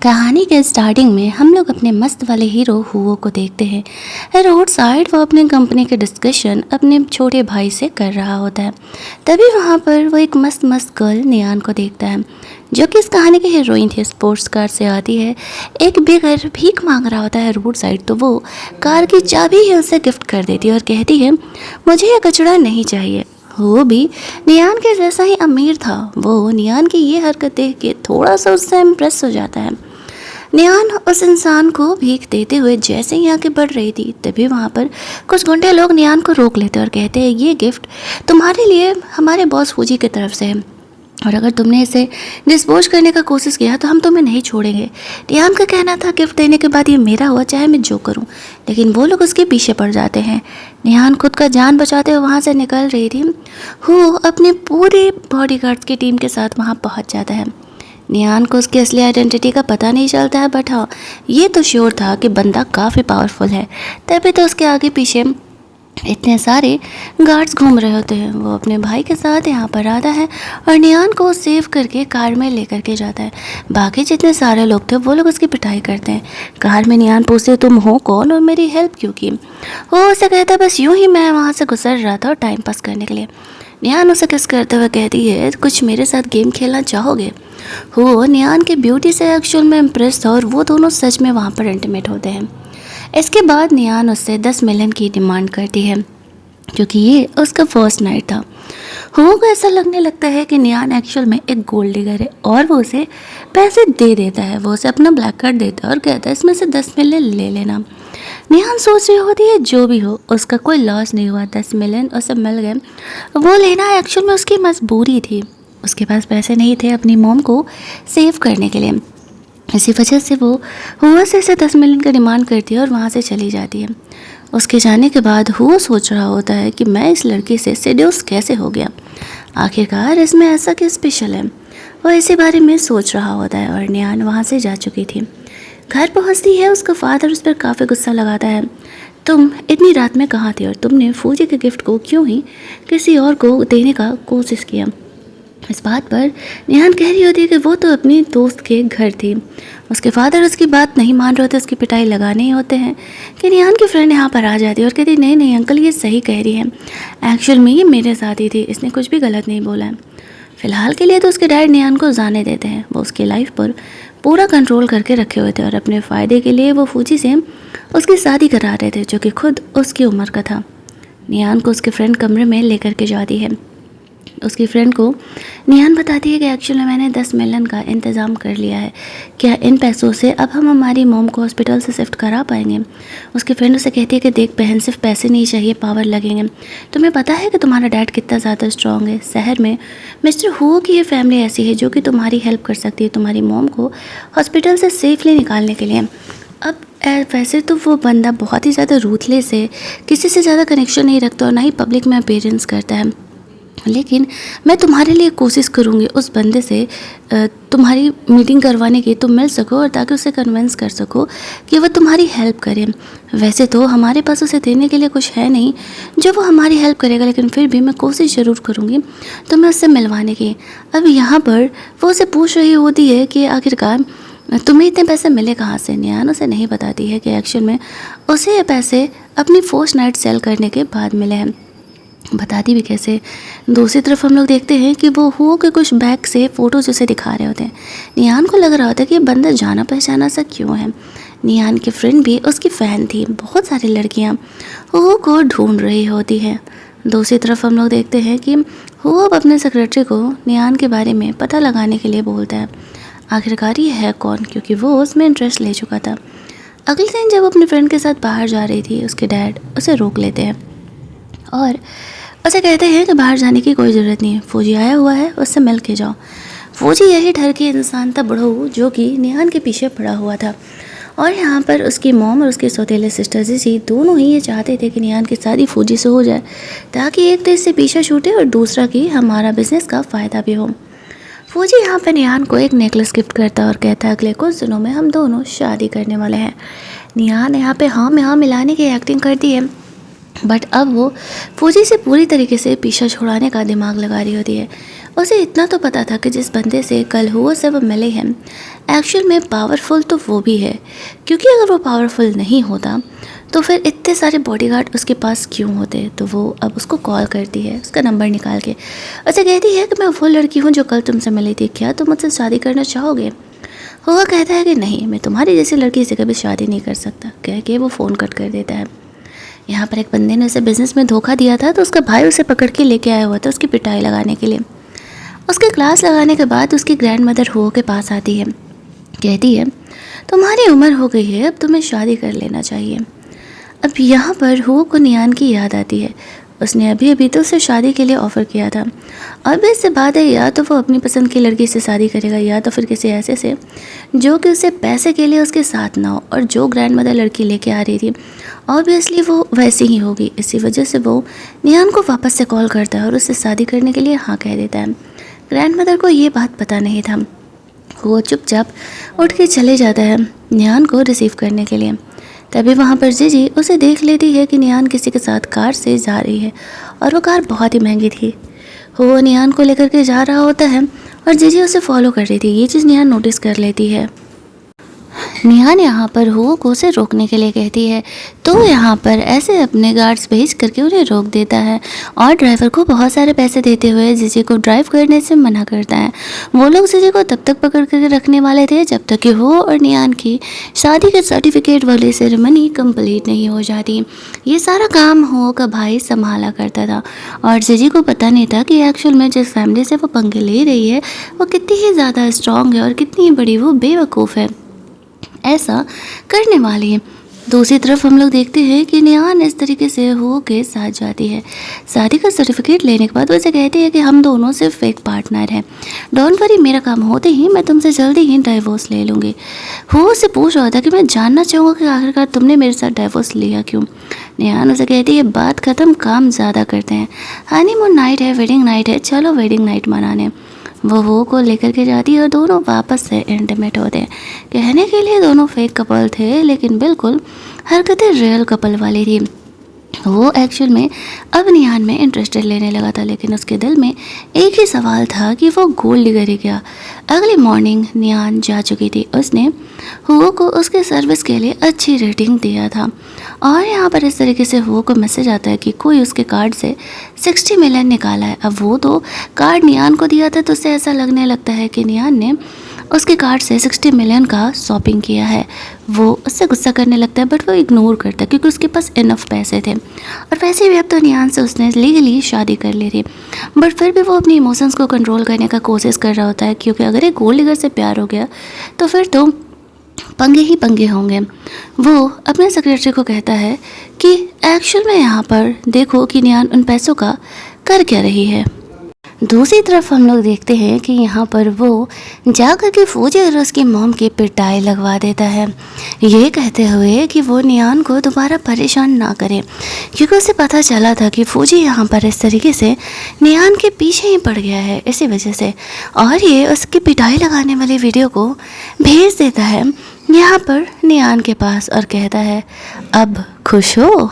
कहानी के स्टार्टिंग में हम लोग अपने मस्त वाले हीरो हुओ को देखते हैं। रोड साइड वो अपने कंपनी के डिस्कशन अपने छोटे भाई से कर रहा होता है। तभी वहाँ पर वो एक मस्त मस्त गर्ल नियान को देखता है, जो कि इस कहानी की हीरोइन थी। स्पोर्ट्स कार से आती है, एक बेघर भीख मांग रहा होता है रोड साइड, तो वो कार की चाबी ही उसे गिफ्ट कर देती है और कहती है मुझे ये कचड़ा नहीं चाहिए। वो भी नियान के जैसा ही अमीर था। वो नियान की ये हरकत देख के थोड़ा सा उससे इम्प्रेस हो जाता है। नियान उस इंसान को भीख देते हुए जैसे ही आगे बढ़ रही थी, तभी वहाँ पर कुछ गुंडे लोग नियान को रोक लेते और कहते हैं ये गिफ्ट तुम्हारे लिए हमारे बॉस फूजी की तरफ से है, और अगर तुमने इसे डिस्पोज करने का कोशिश किया तो हम तुम्हें नहीं छोड़ेंगे। नियान का कहना था गिफ्ट देने के बाद ये मेरा हुआ, चाहे मैं जो करूं, लेकिन वो लोग उसके पीछे पड़ जाते हैं। नियान खुद का जान बचाते हुए वहाँ से निकल रही थी। वो अपने पूरे बॉडीगार्ड्स की टीम के साथ वहाँ पहुँच जाता है। नियान को उसकी असली आइडेंटिटी का पता नहीं चलता है, बट हाँ ये तो श्योर था कि बंदा काफ़ी पावरफुल है। तभी तो उसके आगे पीछे इतने सारे गार्ड्स घूम रहे होते हैं। वो अपने भाई के साथ यहाँ पर आता है और नियान को सेव करके कार में लेकर के जाता है। बाकी जितने सारे लोग थे वो लोग उसकी पिटाई करते हैं। कार में नियान पूछते तुम हो कौन और मेरी हेल्प क्यों की। वो उसे कहता बस यूं ही मैं वहाँ से गुजर रहा था टाइम पास करने के लिए। नियान उसे किस करते हुए कहती है कुछ मेरे साथ गेम खेलना चाहोगे। वो नियान के ब्यूटी से एक्चुअल में इम्प्रेस था और वो दोनों सच में वहाँ पर इंटीमेट होते हैं। इसके बाद नियान उससे 10 मिलियन की डिमांड करती है, क्योंकि ये उसका फर्स्ट नाइट था। हुओ को ऐसा लगने लगता है कि नियान एक्चुअल में एक गोल्ड डिगर है और वो उसे पैसे दे देता है। वो उसे अपना ब्लैक कार्ड देता है और कहता है इसमें से 10 मिलियन ले लेना। नियान सोच रही होती है जो भी हो उसका कोई लॉस नहीं हुआ, 10 मिलियन उसे मिल गए। वो लेना एक्चुअल में उसकी मजबूरी थी, उसके पास पैसे नहीं थे अपनी मॉम को सेव करने के लिए। इसी वजह से वो हुआ से 10 मिलियन का डिमांड करती है और वहाँ से चली जाती है। उसके जाने के बाद हुआ सोच रहा होता है कि मैं इस लड़की से सेड्यूस कैसे हो गया, आखिरकार इसमें ऐसा क्या स्पेशल है। वो इसी बारे में सोच रहा होता है और नियान वहाँ से जा चुकी थी। घर पहुँचती है, उसका फादर उस पर काफ़ी गुस्सा लगाता है। तुम इतनी रात में कहाँ थे और तुमने फूजी के गिफ्ट को क्यों ही किसी और को देने का कोशिश किया। इस बात पर निहान कह रही होती है कि वो तो अपनी दोस्त के घर थी। उसके फादर उसकी बात नहीं मान रहे होते, उसकी पिटाई लगाने ही होते हैं कि निहान की फ्रेंड यहाँ पर आ जाती है और कहती नहीं नहीं अंकल ये सही कह रही है, एक्चुअल में ये मेरे साथ ही थी, इसने कुछ भी गलत नहीं बोला है। फ़िलहाल के लिए तो उसके डैड निहान को जाने देते हैं। वो उसकी लाइफ पर पूरा कंट्रोल करके रखे हुए थे और अपने फ़ायदे के लिए वो फूजी से उसकी शादी करा रहे थे, जो कि खुद उसकी उम्र का था। निहान को उसके फ्रेंड कमरे में लेकर के जाती है। उसकी फ्रेंड को निहान बताती है कि एक्चुअली मैंने 10 मिलियन का इंतज़ाम कर लिया है, क्या इन पैसों से अब हम हमारी मॉम को हॉस्पिटल से शिफ्ट करा पाएंगे। उसकी फ्रेंड उसे कहती है कि देख बहन सिर्फ पैसे नहीं चाहिए, पावर लगेंगे। तुम्हें पता है कि तुम्हारा डैड कितना ज़्यादा स्ट्रॉन्ग है, शहर में मिस्टर हुओ की ये फैमिली ऐसी है जो कि तुम्हारी हेल्प कर सकती है तुम्हारी मॉम को हॉस्पिटल से सेफली निकालने के लिए। अब वैसे तो वो बंदा बहुत ही ज़्यादा रूथलेस है, किसी से ज़्यादा कनेक्शन नहीं रखता और ना ही पब्लिक में अपीयरेंस करता है, लेकिन मैं तुम्हारे लिए कोशिश करूँगी उस बंदे से तुम्हारी मीटिंग करवाने की, तुम मिल सको और ताकि उसे कन्विंस कर सको कि वो तुम्हारी हेल्प करे। वैसे तो हमारे पास उसे देने के लिए कुछ है नहीं जो वो हमारी हेल्प करेगा, लेकिन फिर भी मैं कोशिश ज़रूर करूँगी तुम्हें उससे मिलवाने की। अब यहाँ पर वो उसे पूछ रही होती है कि आखिरकार तुम्हें इतने पैसे मिले कहाँ से। नियान उसे नहीं बताती है कि एक्चुअल में उसे ये पैसे अपनी फर्स्ट नाइट सेल करने के बाद मिले हैं। बताती भी कैसे। दूसरी तरफ हम लोग देखते हैं कि वो हुओ के कुछ बैग से फ़ोटोज़ उसे दिखा रहे होते हैं। नियान को लग रहा होता है कि ये बंदा जाना पहचाना सा क्यों है। नियान की फ्रेंड भी उसकी फ़ैन थी। बहुत सारी लड़कियां हुओ को ढूंढ रही होती हैं। दूसरी तरफ हम लोग देखते हैं कि हुओ अब अपने सेक्रेटरी को नियान के बारे में पता लगाने के लिए बोलता है आखिरकार ये है कौन, क्योंकि वो उसमें इंटरेस्ट ले चुका था। अगले दिन जब अपनी फ्रेंड के साथ बाहर जा रही थी, उसके डैड उसे रोक लेते हैं और उसे कहते हैं कि बाहर जाने की कोई ज़रूरत नहीं है, फौजी आया हुआ है, उससे मिल के जाओ। फौजी यही डर के इंसान था बड़ो, जो कि निहान के पीछे पड़ा हुआ था। और यहाँ पर उसकी मॉम और उसके सौतेले सिस्टर जी दोनों ही ये चाहते थे कि निहान की शादी फौजी से हो जाए, ताकि एक तो इससे पीछा छूटे और दूसरा कि हमारा बिजनेस का फ़ायदा भी हो। फौजी यहाँ पर निहान को एक नेकलेस गिफ्ट करता है और कहता है अगले कुछ दिनों में हम दोनों शादी करने वाले हैं। निहान यहाँ पे हाँ में हाँ मिलाने की एक्टिंग करती है, बट अब वो फौजी से पूरी तरीके से पीछा छुड़ाने का दिमाग लगा रही होती है। उसे इतना तो पता था कि जिस बंदे से कल हुआ से वो मिले हैं एक्चुअल में पावरफुल तो वो भी है, क्योंकि अगर वो पावरफुल नहीं होता तो फिर इतने सारे बॉडीगार्ड उसके पास क्यों होते। तो वो अब उसको कॉल करती है, उसका नंबर निकाल के उसे कहती है कि मैं वो लड़की हूँ जो कल तुमसे मिली थी, क्या तुम मुझसे शादी करना चाहोगे। हुआ कहता है कि नहीं, मैं तुम्हारी जैसी लड़की से कभी शादी नहीं कर सकता, कह के वो फ़ोन कट कर देता है। यहाँ पर एक बंदे ने उसे बिज़नेस में धोखा दिया था, तो उसका भाई उसे पकड़ के लेके आया हुआ था उसकी पिटाई लगाने के लिए। उसके क्लास लगाने के बाद उसकी ग्रैंड मदर हुओ के पास आती है, कहती है तुम्हारी उम्र हो गई है, अब तुम्हें शादी कर लेना चाहिए। अब यहाँ पर हुओ को नियान की याद आती है, उसने अभी अभी तो उसे शादी के लिए ऑफ़र किया था। अब इससे बात है या तो वो अपनी पसंद की लड़की से शादी करेगा या तो फिर किसी ऐसे से जो कि उसे पैसे के लिए उसके साथ ना हो। और जो ग्रैंड मदर लड़की लेके आ रही थी ऑब्वियसली वो वैसी ही होगी। इसी वजह से वो नियान को वापस से कॉल करता है और उससे शादी करने के लिए हाँ कह देता है। ग्रैंड मदर को ये बात पता नहीं था, वो चुपचाप उठ के चले जाता है नियान को रिसीव करने के लिए। तभी वहाँ पर जीजी उसे देख लेती है कि नियान किसी के साथ कार से जा रही है और वो कार बहुत ही महंगी थी। वो नियान को लेकर के जा रहा होता है और जीजी उसे फॉलो कर रही थी। ये चीज़ नियान नोटिस कर लेती है। निहान यहाँ पर हुओ को उसे रोकने के लिए कहती है, तो यहाँ पर ऐसे अपने गार्ड्स भेज करके उन्हें रोक देता है और ड्राइवर को बहुत सारे पैसे देते हुए जीजी को ड्राइव करने से मना करता है। वो लोग जीजी को तब तक पकड़ कर रखने वाले थे जब तक कि हुओ और निहान की शादी के सर्टिफिकेट वाली सेरेमनी कंप्लीट नहीं हो जाती। ये सारा काम हुओ का भाई संभाला करता था और जीजी को पता नहीं था कि एक्चुअल में जिस फैमिली से वो पंगे ले रही है वो कितनी ही ज़्यादा स्ट्रॉन्ग है और कितनी बड़ी वो बेवकूफ़ है ऐसा करने वाली है। दूसरी तरफ हम लोग देखते हैं कि निहान इस तरीके से हुओ के साथ जाती है। शादी का सर्टिफिकेट लेने के बाद वो उसे कहती है कि हम दोनों सिर्फ एक पार्टनर हैं, डोंट वरी, मेरा काम होते ही मैं तुमसे जल्दी ही डाइवोर्स ले लूँगी। हुओ से पूछ रहा था कि मैं जानना चाहूँगा कि आखिरकार तुमने मेरे साथ डाइवोर्स लिया क्यों। निहान उसे कहती है बात ख़त्म, काम ज़्यादा करते हैं, हनीमून नाइट है, वेडिंग नाइट है, चलो वेडिंग नाइट मनाने। वो हुओ को लेकर के जाती है और दोनों वापस से इंटीमेट होते हैं। कहने के लिए दोनों फेक कपल थे लेकिन बिल्कुल हरकतें रियल कपल वाली थी। वो एक्चुअल में अब निहान में इंटरेस्टेड लेने लगा था, लेकिन उसके दिल में एक ही सवाल था कि वो गोल्ड डिगर ही क्या। अगली मॉर्निंग निहान जा चुकी थी, उसने हुओ को उसके सर्विस के लिए अच्छी रेटिंग दिया था और यहाँ पर इस तरीके से हुओ को मैसेज आता है कि कोई उसके कार्ड से 60 मिलियन निकाला है। अब वो तो कार्ड निहान को दिया था तो उससे ऐसा लगने लगता है कि निहान ने उसके कार्ड से 60 मिलियन का शॉपिंग किया है। वो उससे गुस्सा करने लगता है बट वो इग्नोर करता है क्योंकि उसके पास इनफ पैसे थे और वैसे भी अब तो निहान से उसने लीगली शादी कर ली थी। बट फिर भी वो अपनी इमोशंस को कंट्रोल करने का कोशिश कर रहा होता है क्योंकि अगर एक गोल्ड डिगर से प्यार हो गया तो फिर तो पंगे ही पंगे होंगे। वो अपने सेक्रेटरी को कहता है कि एक्चुअल में यहाँ पर देखो कि निहान उन पैसों का कर क्या रही है। दूसरी तरफ हम लोग देखते हैं कि यहाँ पर वो जा कर के फौजी और उसकी मॉम की पिटाई लगवा देता है, ये कहते हुए कि वो निहान को दोबारा परेशान ना करे क्योंकि उसे पता चला था कि फौजी यहाँ पर इस तरीके से निहान के पीछे ही पड़ गया है इसी वजह से, और ये उसकी पिटाई लगाने वाली वीडियो को भेज देता है यहाँ पर निहान के पास और कहता है अब खुश हो।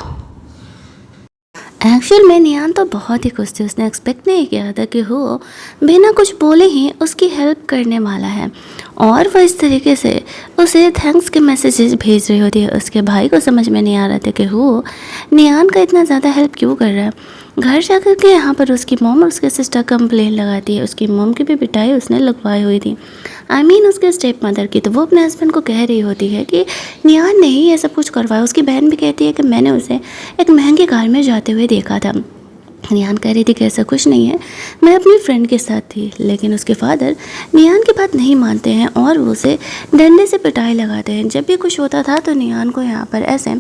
एक्चुअल में निहान तो बहुत ही खुश थी, उसने एक्सपेक्ट नहीं किया था कि हो बिना कुछ बोले ही उसकी हेल्प करने वाला है और वो इस तरीके से उसे थैंक्स के मैसेजेस भेज रही होती है। उसके भाई को समझ में नहीं आ रहा था कि हो निहान का इतना ज़्यादा हेल्प क्यों कर रहा है। घर जाकर के यहाँ पर उसकी मॉम और उसके सिस्टर कंप्लेन लगाती है। उसकी मॉम की भी पिटाई उसने लगवाई हुई थी, आई मीन उसके स्टेप मदर की। तो वो अपने हस्बैंड को कह रही होती है कि निहान ने ही ये सब कुछ करवाया। उसकी बहन भी कहती है कि मैंने उसे एक महंगी कार में जाते हुए देखा था। निहान कह रही थी कि ऐसा कुछ नहीं है, मैं अपनी फ्रेंड के साथ थी। लेकिन उसके फादर निहान की बात नहीं मानते हैं और वो उसे डंडे से पिटाई लगाते हैं। जब भी कुछ होता था तो निहान को यहाँ पर ऐसे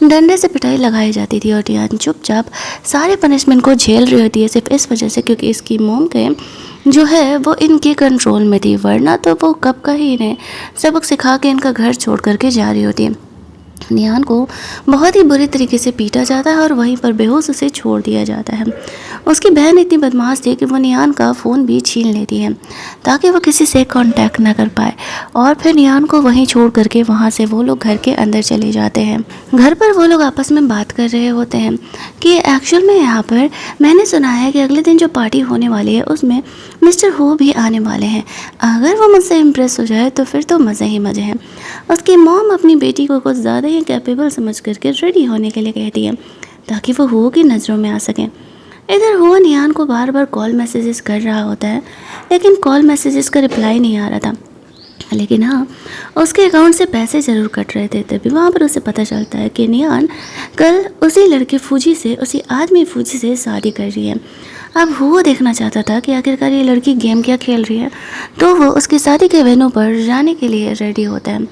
डंडे से पिटाई लगाई जाती थी और निहान चुपचाप सारे पनिशमेंट को झेल रही होती है सिर्फ इस वजह से क्योंकि इसकी मोम के जो है वो इनके कंट्रोल में थी, वरना तो वो कब का ही इन्हें सबक सिखा के इनका घर छोड़ करके जा रही होती है। निहान को बहुत ही बुरी तरीके से पीटा जाता है और वहीं पर बेहोश उसे छोड़ दिया जाता है। उसकी बहन इतनी बदमाश थी कि वो निहान का फ़ोन भी छीन लेती है ताकि वो किसी से कांटेक्ट ना कर पाए और फिर निहान को वहीं छोड़ करके वहाँ से वो लोग घर के अंदर चले जाते हैं। घर पर वो लोग आपस में बात कर रहे होते हैं कि एक्चुअल में यहाँ पर मैंने सुना है कि अगले दिन जो पार्टी होने वाली है उसमें मिस्टर हो भी आने वाले हैं। अगर वो मुझसे इम्प्रेस हो जाए तो फिर तो मज़े ही मज़े हैं। उसकी मॉम अपनी बेटी को कुछ ज़्यादा ही कैपेबल समझ करके रेडी होने के लिए कहती है ताकि वो हो की नज़रों में आ सकें। इधर हो नियान को बार बार कॉल मैसेजेस कर रहा होता है, लेकिन कॉल मैसेजेस का रिप्लाई नहीं आ रहा था। लेकिन हाँ, उसके अकाउंट से पैसे ज़रूर कट रहे थे। तभी वहाँ पर उसे पता चलता है कि नियान कल उसी लड़के फूजी से, उसी आदमी फूजी से शादी कर रही है। अब वो देखना चाहता था कि आखिरकार ये लड़की गेम क्या खेल रही है, तो वो उसकी शादी के वेन्यू पर जाने के लिए रेडी होता है।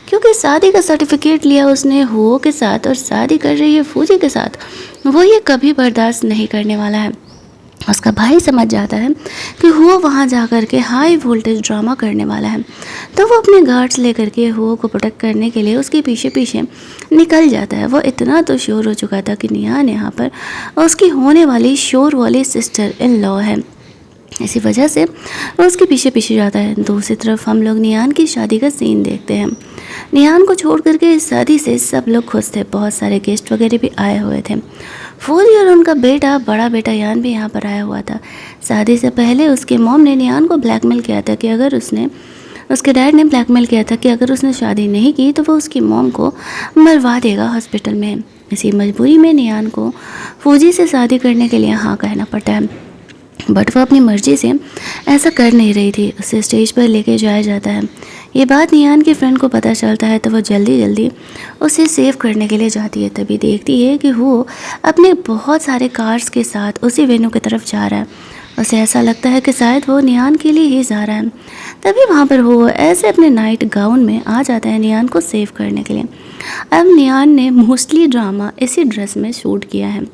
क्योंकि शादी का सर्टिफिकेट लिया उसने हो के साथ और शादी कर रही है फूजी के साथ, वो ये कभी बर्दाश्त नहीं करने वाला है। उसका भाई समझ जाता है कि हुआ वहाँ जा कर के हाई वोल्टेज ड्रामा करने वाला है, तो वो अपने गार्ड्स लेकर के हुआ को प्रोटेक्ट करने के लिए उसके पीछे पीछे निकल जाता है। वो इतना तो श्योर हो चुका था कि नियान यहाँ पर उसकी होने वाली शोर वाली सिस्टर इन लॉ है, इसी वजह से वो उसके पीछे पीछे जाता है। दूसरी तरफ हम लोग नियान की शादी का सीन देखते हैं। नियान को छोड़ करके इस शादी से सब लोग खुश थे, बहुत सारे गेस्ट वगैरह भी आए हुए थे। फूजी और उनका बेटा, बड़ा बेटा यान भी यहाँ पर आया हुआ था। शादी से पहले उसके मॉम ने नियान को ब्लैकमेल किया था कि अगर उसने उसके डैड ने ब्लैकमेल किया था कि अगर उसने शादी नहीं की तो वो उसकी मॉम को मरवा देगा हॉस्पिटल में। इसी मजबूरी में नियान को फूजी से शादी करने के लिए हाँ कहना पड़ता है, बट वो अपनी मर्जी से ऐसा कर नहीं रही थी। उसे स्टेज पर लेके जाया जाता है। ये बात नियान की फ्रेंड को पता चलता है तो वो जल्दी जल्दी उसे सेव करने के लिए जाती है। तभी देखती है कि वो अपने बहुत सारे कार्स के साथ उसी वेन्यू की तरफ जा रहा है। उसे ऐसा लगता है कि शायद वो नियान के लिए ही जा रहा है। तभी वहाँ पर वो ऐसे अपने नाइट गाउन में आ जाता है नियान को सेव करने के लिए। अब नियान ने मोस्टली ड्रामा इसी ड्रेस में शूट किया है।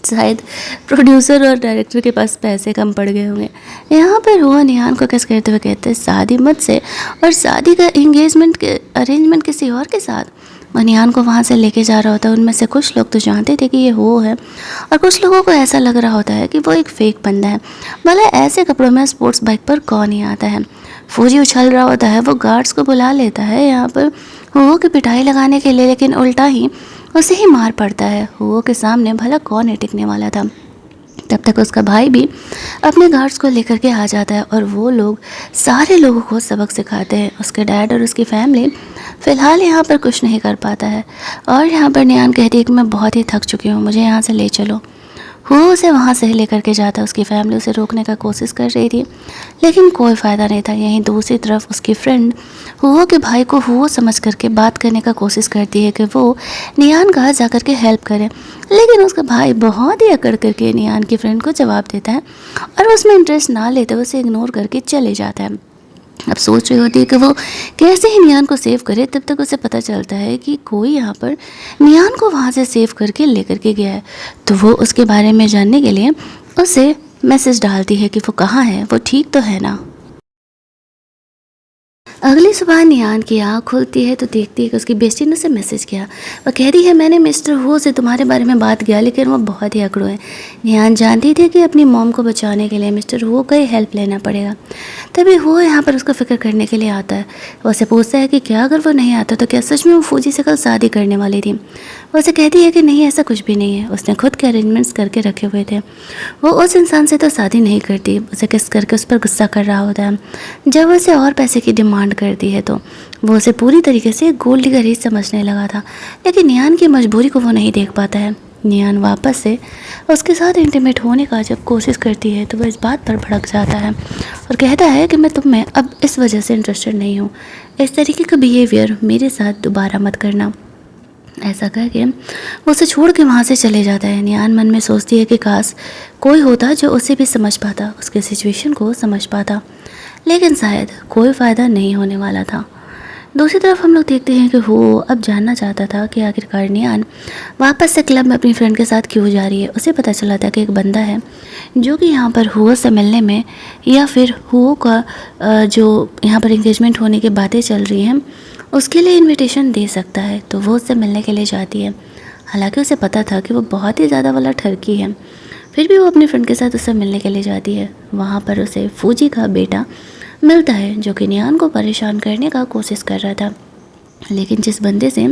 शायद प्रोड्यूसर और डायरेक्टर के पास पैसे कम पड़ गए होंगे। यहाँ पर हुआ निहान को किस करते हुए कहते हैं शादी मत से, और शादी का एंगेजमेंट के अरेंजमेंट किसी और के साथ। और निहान को वहाँ से लेके जा रहा होता है। उनमें से कुछ लोग तो जानते थे कि ये वो है, और कुछ लोगों को ऐसा लग रहा होता है कि वो एक फेक बंदा है। भला ऐसे कपड़ों में स्पोर्ट्स बाइक पर कौन ही आता है। फौजी उछल रहा होता है, वो गार्ड्स को बुला लेता है यहाँ पर हुओ की पिटाई लगाने के लिए, लेकिन उल्टा ही उसे ही मार पड़ता है। हुओ के सामने भला कौन है टिकने वाला था। तब तक उसका भाई भी अपने गार्ड्स को लेकर के आ जाता है और वो लोग सारे लोगों को सबक सिखाते हैं। उसके डैड और उसकी फैमिली फ़िलहाल यहाँ पर कुछ नहीं कर पाता है, और यहाँ पर नियान कहती है कि मैं बहुत ही थक चुकी हूँ, मुझे यहाँ से ले चलो। वो उसे वहाँ से लेकर के जाता है। उसकी फैमिली उसे रोकने का कोशिश कर रही थी, लेकिन कोई फ़ायदा नहीं था। यहीं दूसरी तरफ उसकी फ्रेंड हुओ के भाई को हुओ समझ करके बात करने का कोशिश करती है कि वो नियान का जा कर के हेल्प करे, लेकिन उसका भाई बहुत ही अकड़ करके नियान की फ्रेंड को जवाब देता है और उसमें इंटरेस्ट ना लेते हुए उसे इग्नोर करके चले जाता है। अब सोच रही होती है कि वो कैसे ही नियान को सेव करे, तब तक उसे पता चलता है कि कोई यहाँ पर नियान को वहाँ से सेव करके लेकर के गया है। तो वो उसके बारे में जानने के लिए उसे मैसेज डालती है कि वो कहाँ है, वो ठीक तो है ना। अगली सुबह नियान की आँख खुलती है तो देखती है कि उसकी बेस्टी ने उसे मैसेज किया। वह कहती है मैंने मिस्टर हो से तुम्हारे बारे में बात किया, लेकिन वो बहुत ही अकड़ू है। नियान जानती थी कि अपनी मॉम को बचाने के लिए मिस्टर हो का ही हेल्प लेना पड़ेगा। तभी वो यहाँ पर उसका फिक्र करने के लिए आता है। वो उसे पूछता है कि क्या अगर वो नहीं आता तो क्या सच में वो फौजी से कल शादी करने वाली थी। वो उसे कहती है कि नहीं, ऐसा कुछ भी नहीं है, उसने खुद के अरेंजमेंट्स करके रखे हुए थे। वो उस इंसान से तो शादी नहीं करती। उसे किस करके उस पर गुस्सा कर रहा होता है। जब उसे और पैसे की डिमांड करती है तो वो उसे पूरी तरीके से गोल्ड डिगर ही समझने लगा था, लेकिन नियान की मजबूरी को वो नहीं देख पाता है। नियान वापस से उसके साथ इंटीमेट होने का जब कोशिश करती है तो वह इस बात पर भड़क जाता है और कहता है कि मैं तुम में अब इस वजह से इंटरेस्टेड नहीं हूँ, इस तरीके का बिहेवियर मेरे साथ दोबारा मत करना। ऐसा कह के वो उसे छोड़ के वहाँ से चले जाता है। नियान मन में सोचती है कि काश कोई होता जो उसे भी समझ पाता, उसके सिचुएशन को समझ पाता, लेकिन शायद कोई फ़ायदा नहीं होने वाला था। दूसरी तरफ हम लोग देखते हैं कि वो अब जानना चाहता था कि आखिरकार नियान वापस से क्लब में अपनी फ्रेंड के साथ क्यों जा रही है। उसे पता चला था कि एक बंदा है जो कि यहाँ पर हुओ से मिलने में, या फिर हुओ का जो यहाँ पर इंगेजमेंट होने की बातें चल रही हैं उसके लिए इनविटेशन दे सकता है। तो वो उससे मिलने के लिए जाती है। हालांकि उसे पता था कि वो बहुत ही ज़्यादा वाला ठरकी है, फिर भी वो अपनी फ्रेंड के साथ उससे मिलने के लिए जाती है। वहाँ पर उसे फौजी का बेटा मिलता है जो कि नियान को परेशान करने का कोशिश कर रहा था, लेकिन जिस बंदे से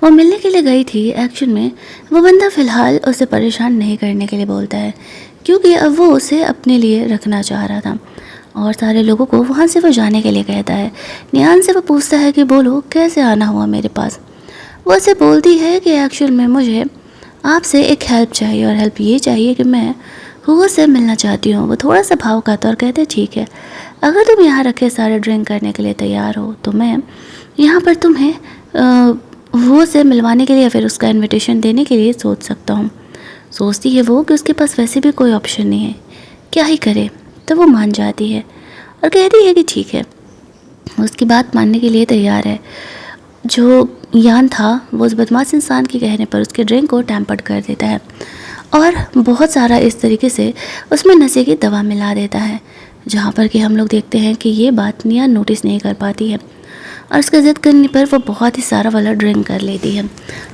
वो मिलने के लिए गई थी एक्शन में, वो बंदा फ़िलहाल उसे परेशान नहीं करने के लिए बोलता है क्योंकि अब वो उसे अपने लिए रखना चाह रहा था और सारे लोगों को वहाँ से वो जाने के लिए कहता है। निहान से वो पूछता है कि बोलो कैसे आना हुआ मेरे पास। वो उसे बोलती है कि एक्चुअल में मुझे आपसे एक हेल्प चाहिए और हेल्प ये चाहिए कि मैं हुगो से मिलना चाहती हूँ। वो थोड़ा सा भाव खाता और कहते ठीक है, अगर तुम यहाँ रखे सारे ड्रिंक करने के लिए तैयार हो तो मैं यहाँ पर तुम्हें हुगो से मिलवाने के लिए या फिर उसका इन्विटेशन देने के लिए सोच सकता हूँ। सोचती है वो कि उसके पास वैसे भी कोई ऑप्शन नहीं है, क्या ही करे। तो वो मान जाती है और कहती है कि ठीक है, उसकी बात मानने के लिए तैयार है। जो यान था वो उस बदमाश इंसान के कहने पर उसके ड्रिंक को टैम्पर्ड कर देता है और बहुत सारा इस तरीके से उसमें नशे की दवा मिला देता है, जहाँ पर कि हम लोग देखते हैं कि ये बात निया नोटिस नहीं कर पाती है और उसका जिद करने पर वो बहुत ही सारा वाला ड्रिंक कर लेती है।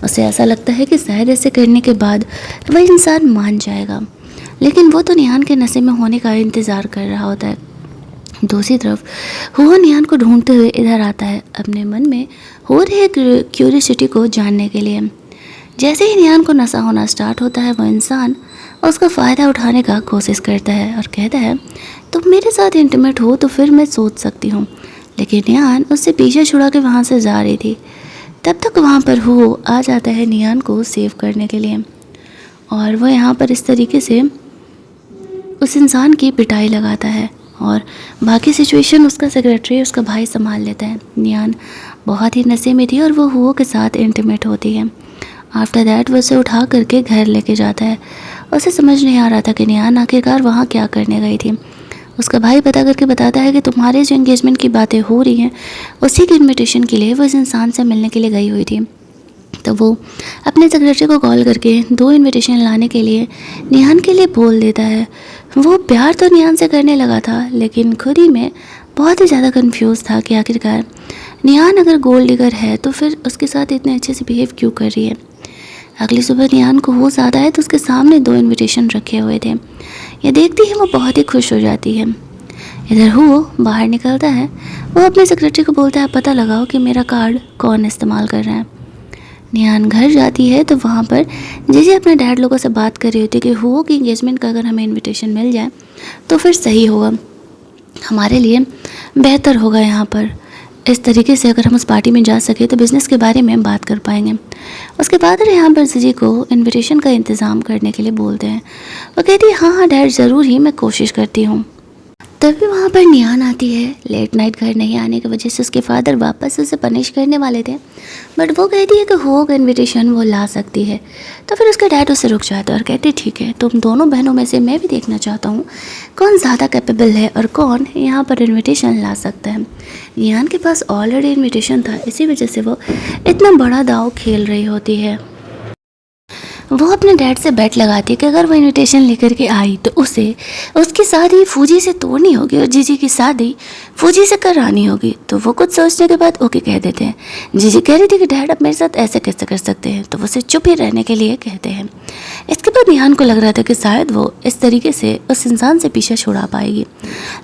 उसे ऐसा लगता है कि शायद ऐसे करने के बाद वह इंसान मान जाएगा, लेकिन वो तो निहान के नशे में होने का इंतज़ार कर रहा होता है। दूसरी तरफ हुगो निहान को ढूंढते हुए इधर आता है, अपने मन में हो रही क्यूरियोसिटी को जानने के लिए। जैसे ही निहान को नशा होना स्टार्ट होता है, वो इंसान उसका फ़ायदा उठाने का कोशिश करता है और कहता है तुम मेरे साथ इंटीमेट हो तो फिर मैं सोच सकती हूँ। लेकिन निहान उससे पीछे छुड़ा के वहाँ से जा रही थी। तब तक वहाँ पर हुगो आ जाता है निहान को सेव करने के लिए और वो यहाँ पर इस तरीके से उस इंसान की पिटाई लगाता है और बाकी सिचुएशन उसका सेक्रेटरी उसका भाई संभाल लेता है। निहान बहुत ही नशे में थी और वो हुगो के साथ इंटीमेट होती है। आफ्टर दैट वो उसे उठा करके घर लेके जाता है। उसे समझ नहीं आ रहा था कि निहान आखिरकार वहाँ क्या करने गई थी। उसका भाई पता करके बताता है कि तुम्हारे जो एंगेजमेंट की बातें हो रही हैं उसी की इन्विटेशन के लिए वो इस इंसान से मिलने के लिए गई हुई थी। तो वो अपने सेक्रेटरी को कॉल करके 2 इनविटेशन लाने के लिए निहान के लिए बोल देता है। वो प्यार तो निहान से करने लगा था, लेकिन खुद ही में बहुत ही ज़्यादा कंफ्यूज था कि आखिरकार निहान अगर गोल्ड डिगर है तो फिर उसके साथ इतने अच्छे से बिहेव क्यों कर रही है। अगली सुबह निहान को होश आता है तो उसके सामने 2 इनविटेशन रखे हुए थे। ये देखती है वो बहुत ही खुश हो जाती है। इधर हुगो बाहर निकलता है। वो अपने सेक्रेटरी को बोलता है पता लगाओ कि मेरा कार्ड कौन इस्तेमाल कर रहा है। निहान घर जाती है तो वहाँ पर जीजी अपने डैड लोगों से बात कर रही होती है कि हुगो की इंगेजमेंट का अगर हमें इनविटेशन मिल जाए तो फिर सही होगा, हमारे लिए बेहतर होगा। यहाँ पर इस तरीके से अगर हम उस पार्टी में जा सके तो बिज़नेस के बारे में बात कर पाएंगे। उसके बाद यहाँ पर जीजी को इनविटेशन का इंतज़ाम करने के लिए बोलते हैं। वो कहती है हाँ डैड ज़रूर ही, मैं कोशिश करती हूँ। तभी वहाँ पर निहान आती है। लेट नाइट घर नहीं आने की वजह से उसके फादर वापस उसे पनिश करने वाले थे, बट वो कहती है कि हुगो का इनविटेशन वो ला सकती है। तो फिर उसका डैड उसे रुक जाता है और कहते ठीक है, तुम दोनों बहनों में से मैं भी देखना चाहता हूँ कौन ज़्यादा कैपेबल है और कौन यहाँ पर इन्विटेशन ला सकता है। निहान के पास ऑलरेडी इन्विटेशन था, इसी वजह से वो इतना बड़ा दाव खेल रही होती है। वो अपने डैड से बेट लगाती है कि अगर वो इनविटेशन लेकर के आई तो उसे उसकी शादी फूजी से तोड़नी होगी और जीजी की शादी फूजी से करानी होगी। तो वो कुछ सोचने के बाद ओके कह देते हैं। जीजी कह रही थी कि डैड अब मेरे साथ ऐसे कैसे कर सकते हैं, तो वो उसे चुप ही रहने के लिए कहते हैं। इसके बाद निहान को लग रहा था कि शायद वो इस तरीके से उस इंसान से पीछे छुड़ा पाएगी,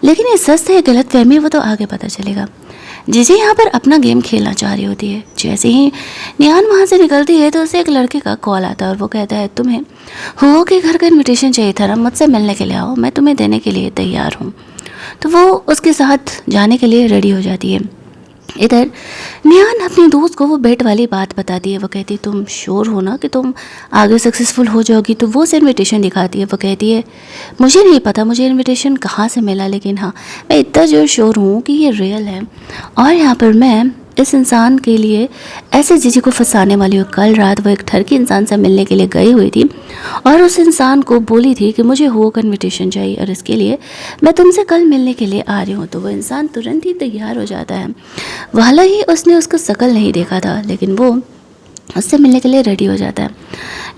लेकिन ये सच है गलत फहमी वो तो आगे पता चलेगा। जीजी यहाँ पर अपना गेम खेलना चाह रही होती है। जैसे ही निहान वहाँ से निकलती है तो उसे एक लड़के का कॉल आता है और वो कहता है तुम्हें हुगो के घर का इनविटेशन चाहिए था ना, मुझसे मिलने के लिए आओ, मैं तुम्हें देने के लिए तैयार हूँ। तो वो उसके साथ जाने के लिए रेडी हो जाती है। इधर निहान अपनी दोस्त को वो बेट वाली बात बताती है। वो कहती है तुम श्योर हो ना कि तुम आगे सक्सेसफुल हो जाओगी। तो वो उसे इनविटेशन दिखाती है। वो कहती है मुझे नहीं पता मुझे इनविटेशन कहाँ से मिला, लेकिन हाँ मैं इतना जो श्योर हूँ कि ये रियल है और यहाँ पर मैं इस इंसान के लिए ऐसे जीजी को फंसाने वाली हूँ। कल रात वो एक ठरकी इंसान से मिलने के लिए गई हुई थी और उस इंसान को बोली थी कि मुझे हुगो का इनविटेशन चाहिए और इसके लिए मैं तुमसे कल मिलने के लिए आ रही हूँ। तो वो इंसान तुरंत ही तैयार हो जाता है। भला ही उसने उसका शक्ल नहीं देखा था, लेकिन वो उससे मिलने के लिए रेडी हो जाता है।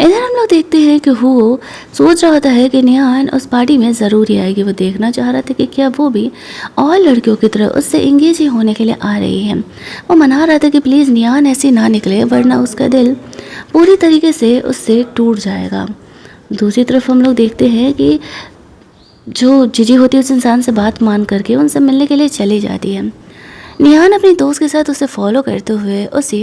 इधर हम लोग देखते हैं कि हुगो सोच रहा होता है कि निहान उस पार्टी में ज़रूर ही आएगी। वो देखना चाह रहा था कि क्या वो भी और लड़कियों की तरह उससे इंगेज ही होने के लिए आ रही है। वो मना रहा था कि प्लीज़ निहान ऐसी ना निकले, वरना उसका दिल पूरी तरीके से उससे टूट जाएगा। दूसरी तरफ हम लोग देखते हैं कि जो जीजी होती है उस इंसान से बात मान करके उनसे मिलने के लिए चली जाती है। निहान अपनी दोस्त के साथ उसे फॉलो करते हुए उसी